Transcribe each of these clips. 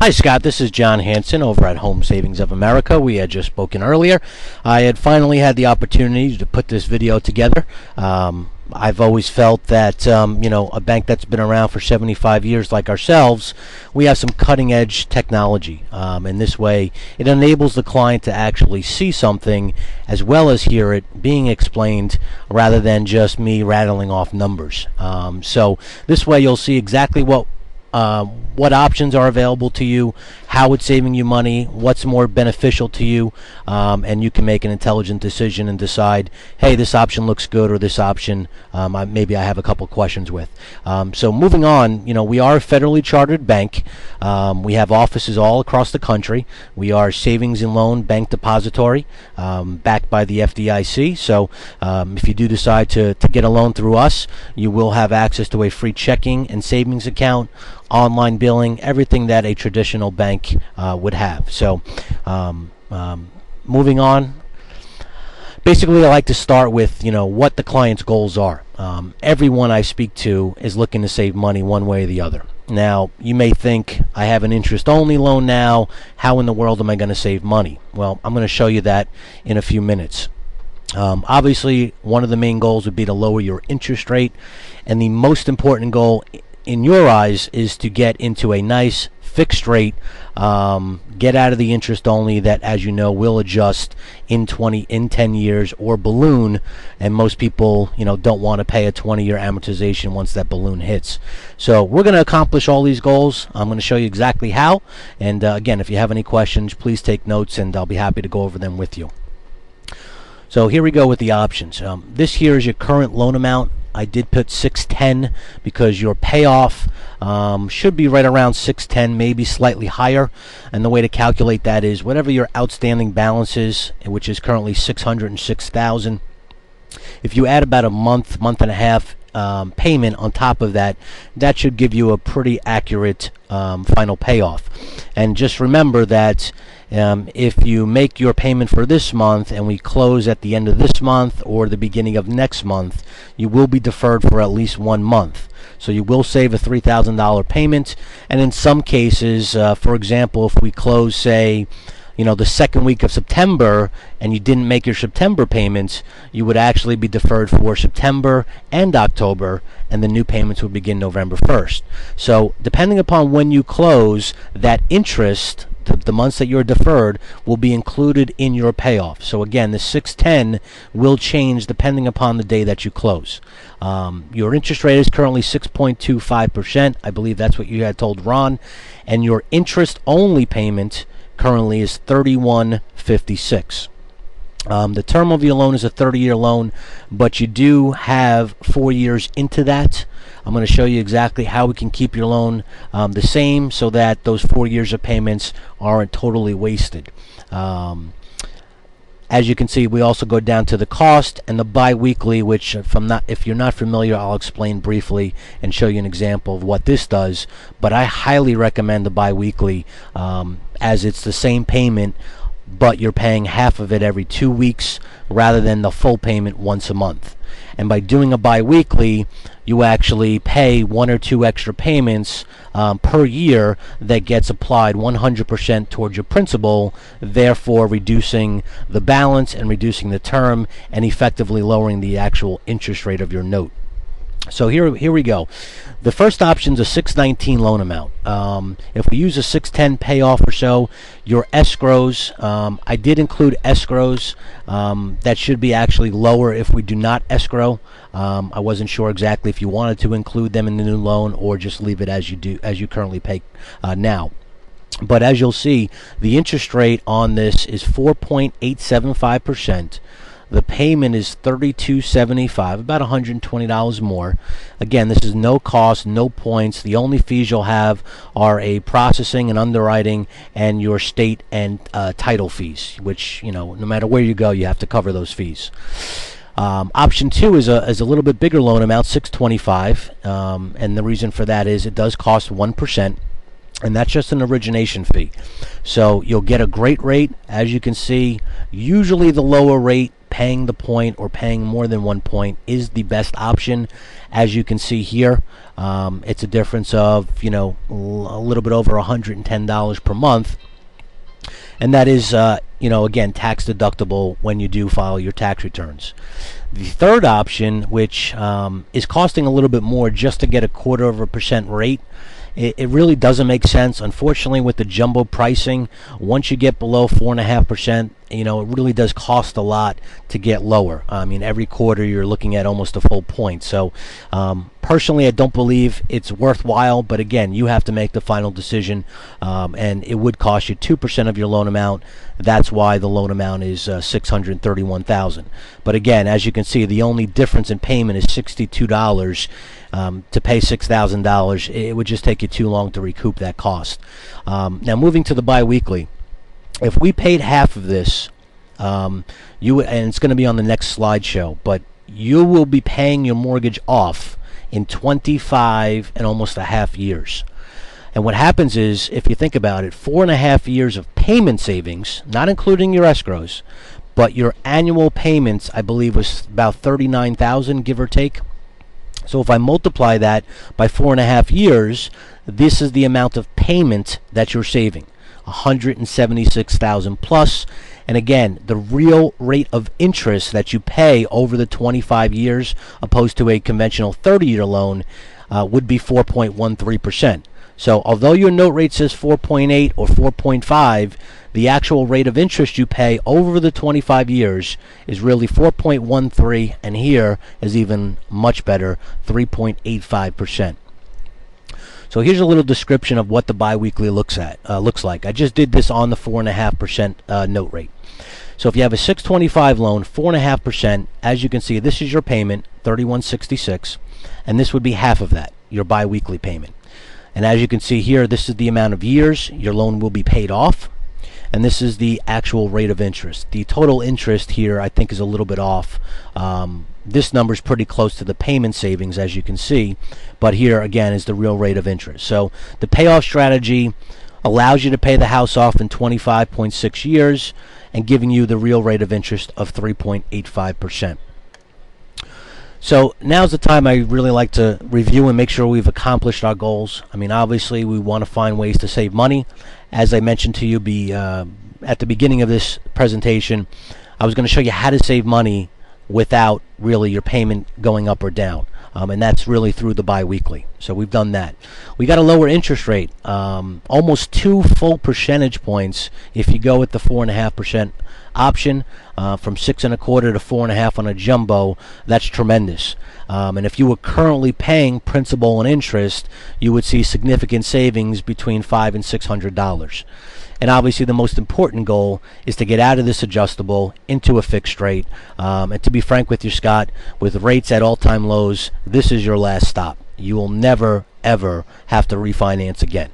Hi, Scott. This is John Hanson over at Home Savings of America. We had just spoken earlier. I had finally had the opportunity to put this video together. I've always felt that, a bank that's been around for 75 years like ourselves, we have some cutting-edge technology. And this way, it enables the client to actually see something as well as hear it being explained rather than just me rattling off numbers. So this way, you'll see exactly what options are available to you, how it's saving you money, what's more beneficial to you, and you can make an intelligent decision and decide, hey, this option looks good, or this option maybe I have a couple questions with. So moving on, we are a federally chartered bank. We have offices all across the country. We are savings and loan bank depository, backed by the FDIC. So if you do decide to get a loan through us, you will have access to a free checking and savings account, online billing, everything that a traditional bank would have. So moving on, basically I like to start with what the client's goals are. Everyone I speak to is looking to save money one way or the other. Now, you may think, I have an interest-only loan now, how in the world am I going to save money? Well, I'm going to show you that in a few minutes. Obviously, one of the main goals would be to lower your interest rate, and the most important goal in your eyes is to get into a nice fixed rate, get out of the interest only that, as you know, will adjust in 10 years or balloon, and most people don't want to pay a 20-year amortization once that balloon hits. So we're going to accomplish all these goals. I'm going to show you exactly how, and again, if you have any questions, please take notes and I'll be happy to go over them with you. So here we go with the options. This here is your current loan amount. I did put 610 because your payoff should be right around 610, maybe slightly higher. And the way to calculate that is whatever your outstanding balance is, which is currently $606,000. If you add about a month and a half payment on top of that, that should give you a pretty accurate final payoff. And just remember that if you make your payment for this month and we close at the end of this month or the beginning of next month, you will be deferred for at least 1 month. So you will save a $3,000 payment. And in some cases, for example, if we close, say, the second week of September and you didn't make your September payments, you would actually be deferred for September and October, and the new payments would begin November 1st. So depending upon when you close, that interest, the months that you're deferred, will be included in your payoff. So again, the 610 will change depending upon the day that you close. Your interest rate is currently 6.25%. I believe that's what you had told Ron. And your interest-only payment currently is $31.56. The term of your loan is a 30-year loan, but you do have 4 years into that. I'm going to show you exactly how we can keep your loan the same so that those 4 years of payments aren't totally wasted. As you can see, we also go down to the cost and the biweekly, which if you're not familiar, I'll explain briefly and show you an example of what this does. But I highly recommend the biweekly, as it's the same payment, but you're paying half of it every 2 weeks rather than the full payment once a month. And by doing a biweekly, you actually pay 1 or 2 extra payments per year that gets applied 100% towards your principal, therefore reducing the balance and reducing the term and effectively lowering the actual interest rate of your note. So here we go. The first option is a 619 loan amount. If we use a 610 payoff or so, your escrows, I did include escrows. That should be actually lower if we do not escrow. I wasn't sure exactly if you wanted to include them in the new loan or just leave it as you currently pay now. But as you'll see, the interest rate on this is 4.875%. The payment is $32.75, about $120 more. Again, this is no cost, no points. The only fees you'll have are a processing and underwriting and your state and title fees, which, no matter where you go, you have to cover those fees. Option 2 is a little bit bigger loan amount, $625, and the reason for that is it does cost 1%. And that's just an origination fee. So you'll get a great rate. As you can see, usually the lower rate paying the point or paying more than 1 point is the best option. As you can see here, it's a difference of, a little bit over $110 per month. And that is, again, tax deductible when you do file your tax returns. The third option, which is costing a little bit more just to get a 0.25% rate, it really doesn't make sense. Unfortunately, with the jumbo pricing, once you get below 4.5%, it really does cost a lot to get lower. I mean, every quarter you're looking at almost a full point. So personally, I don't believe it's worthwhile, but again, you have to make the final decision, and it would cost you 2% of your loan amount. That's why the loan amount is $631,000. But again, as you can see, the only difference in payment is $62. To pay $6,000, it would just take you too long to recoup that cost. Now, moving to the biweekly, if we paid half of this, and it's going to be on the next slideshow, but you will be paying your mortgage off in 25 and almost a half years. And what happens is, if you think about it, 4.5 years of payment savings, not including your escrows, but your annual payments, I believe, was about $39,000, give or take. So if I multiply that by 4.5 years, this is the amount of payment that you're saving, $176,000 plus. And again, the real rate of interest that you pay over the 25 years, opposed to a conventional 30-year loan, would be 4.13%. So although your note rate says 4.8 or 4.5, the actual rate of interest you pay over the 25 years is really 4.13, and here is even much better, 3.85%. So here's a little description of what the biweekly looks like. I just did this on the 4.5% note rate. So if you have a 625 loan, 4.5%, as you can see, this is your payment, $31.66, and this would be half of that, your biweekly payment. And as you can see here, this is the amount of years your loan will be paid off, and this is the actual rate of interest. The total interest here, I think, is a little bit off. This number is pretty close to the payment savings, as you can see, but here again is the real rate of interest. So the payoff strategy allows you to pay the house off in 25.6 years and giving you the real rate of interest of 3.85%. So now's the time I really like to review and make sure we've accomplished our goals. I mean, obviously we want to find ways to save money. As I mentioned to you at the beginning of this presentation, I was going to show you how to save money without really your payment going up or down. And that's really through the biweekly. So we've done that. We got a lower interest rate, almost 2 full percentage points if you go with the 4.5% option, from 6.25 to 4.5 on a jumbo. That's tremendous. And if you were currently paying principal and interest, you would see significant savings between $500 and $600. And obviously the most important goal is to get out of this adjustable into a fixed rate. And to be frank with you, Scott, with rates at all-time lows, this is your last stop. You will never, ever have to refinance again.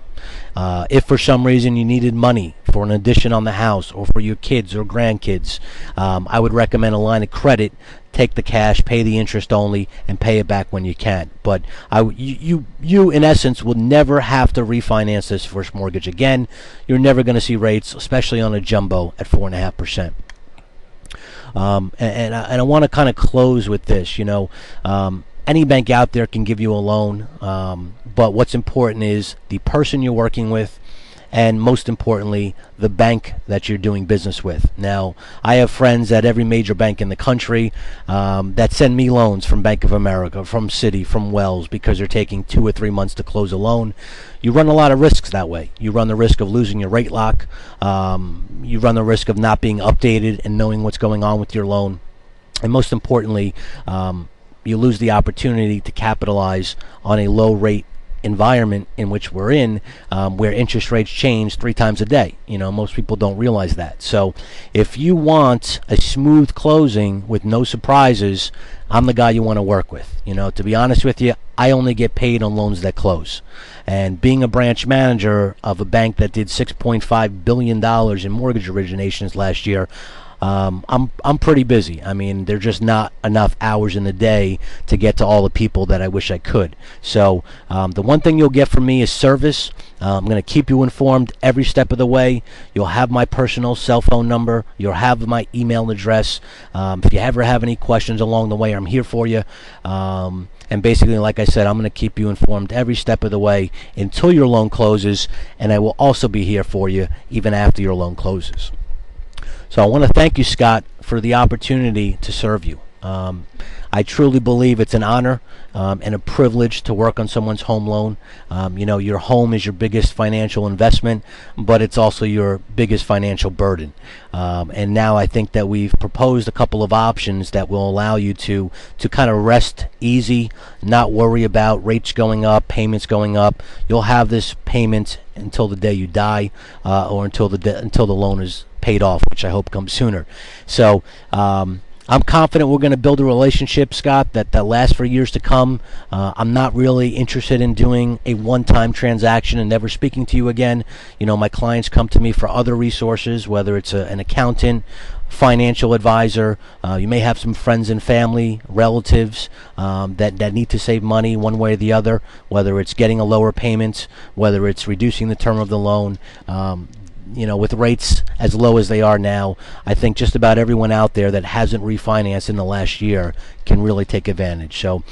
If for some reason you needed money for an addition on the house or for your kids or grandkids, I would recommend a line of credit. Take the cash, pay the interest only, and pay it back when you can. But you in essence will never have to refinance this first mortgage again. You're never going to see rates, especially on a jumbo, at 4.5%. And I want to kind of close with this. Any bank out there can give you a loan, but what's important is the person you're working with, and most importantly, the bank that you're doing business with. Now, I have friends at every major bank in the country that send me loans from Bank of America, from Citi, from Wells, because they're taking 2 or 3 months to close a loan. You run a lot of risks that way. You run the risk of losing your rate lock. You run the risk of not being updated and knowing what's going on with your loan. And most importantly, you lose the opportunity to capitalize on a low rate environment in which we're in, where interest rates change 3 times a day. Most people don't realize that. So if you want a smooth closing with no surprises, I'm the guy you want to work with. To be honest with you, I only get paid on loans that close. And being a branch manager of a bank that did $6.5 billion in mortgage originations last year, I'm pretty busy. I mean, there's just not enough hours in the day to get to all the people that I wish I could. So the one thing you'll get from me is service. I'm going to keep you informed every step of the way. You'll have my personal cell phone number. You'll have my email address. If you ever have any questions along the way, I'm here for you. And basically, like I said, I'm going to keep you informed every step of the way until your loan closes, and I will also be here for you even after your loan closes. So I want to thank you, Scott, for the opportunity to serve you. I truly believe it's an honor and a privilege to work on someone's home loan. Your home is your biggest financial investment, but it's also your biggest financial burden. And now I think that we've proposed a couple of options that will allow you to kind of rest easy, not worry about rates going up, payments going up. You'll have this payment until the day you die, or until the loan is paid off, which I hope comes sooner. So I'm confident we're going to build a relationship, Scott, that lasts for years to come. I'm not really interested in doing a one-time transaction and never speaking to you again. My clients come to me for other resources, whether it's an accountant, financial advisor. You may have some friends and family, relatives that need to save money one way or the other, whether it's getting a lower payment, whether it's reducing the term of the loan. With rates as low as they are now, I think just about everyone out there that hasn't refinanced in the last year can really take advantage. So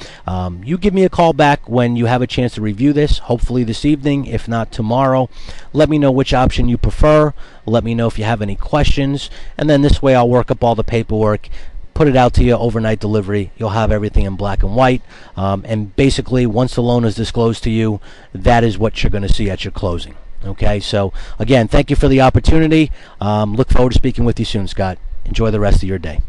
you give me a call back when you have a chance to review this, hopefully this evening, if not tomorrow. Let me know which option you prefer. Let me know if you have any questions, and then this way I'll work up all the paperwork, put it out to you overnight delivery. You'll have everything in black and white, and basically once the loan is disclosed to you, that is what you're going to see at your closing. Okay, so again, thank you for the opportunity. Look forward to speaking with you soon, Scott. Enjoy the rest of your day.